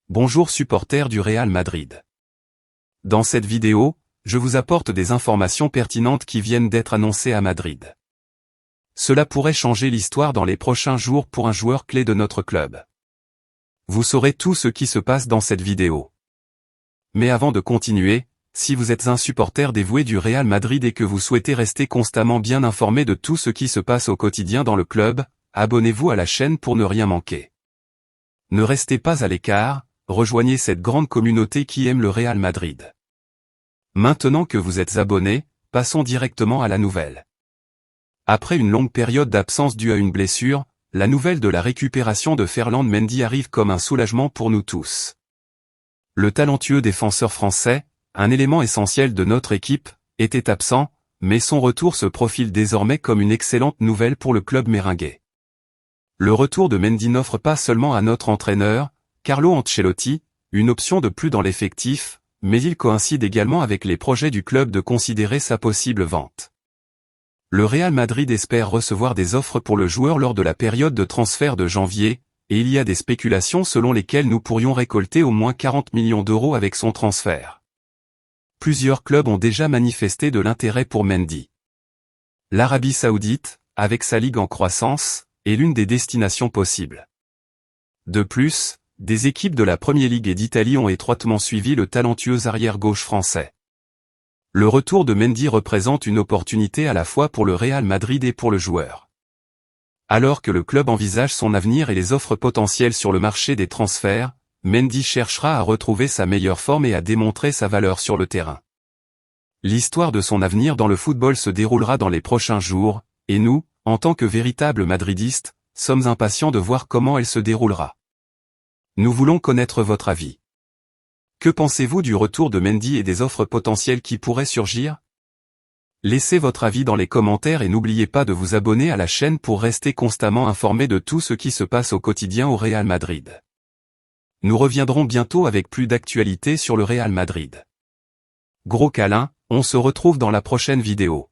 Bonjour supporters du Real Madrid. Dans cette vidéo, je vous apporte des informations pertinentes qui viennent d'être annoncées à Madrid. Cela pourrait changer l'histoire dans les prochains jours pour un joueur clé de notre club. Vous saurez tout ce qui se passe dans cette vidéo. Mais avant de continuer, si vous êtes un supporter dévoué du Real Madrid et que vous souhaitez rester constamment bien informé de tout ce qui se passe au quotidien dans le club, abonnez-vous à la chaîne pour ne rien manquer. Ne restez pas à l'écart, rejoignez cette grande communauté qui aime le Real Madrid. Maintenant que vous êtes abonné, passons directement à la nouvelle. Après une longue période d'absence due à une blessure, la nouvelle de la récupération de Ferland Mendy arrive comme un soulagement pour nous tous. Le talentueux défenseur français, un élément essentiel de notre équipe, était absent, mais son retour se profile désormais comme une excellente nouvelle pour le club merengue. Le retour de Mendy n'offre pas seulement à notre entraîneur, Carlo Ancelotti, une option de plus dans l'effectif, mais il coïncide également avec les projets du club de considérer sa possible vente. Le Real Madrid espère recevoir des offres pour le joueur lors de la période de transfert de janvier, et il y a des spéculations selon lesquelles nous pourrions récolter au moins 40 millions d'euros avec son transfert. Plusieurs clubs ont déjà manifesté de l'intérêt pour Mendy. L'Arabie Saoudite, avec sa ligue en croissance, est l'une des destinations possibles. De plus, des équipes de la Premier League et d'Italie ont étroitement suivi le talentueux arrière-gauche français. Le retour de Mendy représente une opportunité à la fois pour le Real Madrid et pour le joueur. Alors que le club envisage son avenir et les offres potentielles sur le marché des transferts, Mendy cherchera à retrouver sa meilleure forme et à démontrer sa valeur sur le terrain. L'histoire de son avenir dans le football se déroulera dans les prochains jours, et nous, en tant que véritables madridistes, sommes impatients de voir comment elle se déroulera. Nous voulons connaître votre avis. Que pensez-vous du retour de Mendy et des offres potentielles qui pourraient surgir? Laissez votre avis dans les commentaires et n'oubliez pas de vous abonner à la chaîne pour rester constamment informé de tout ce qui se passe au quotidien au Real Madrid. Nous reviendrons bientôt avec plus d'actualités sur le Real Madrid. Gros câlin, on se retrouve dans la prochaine vidéo.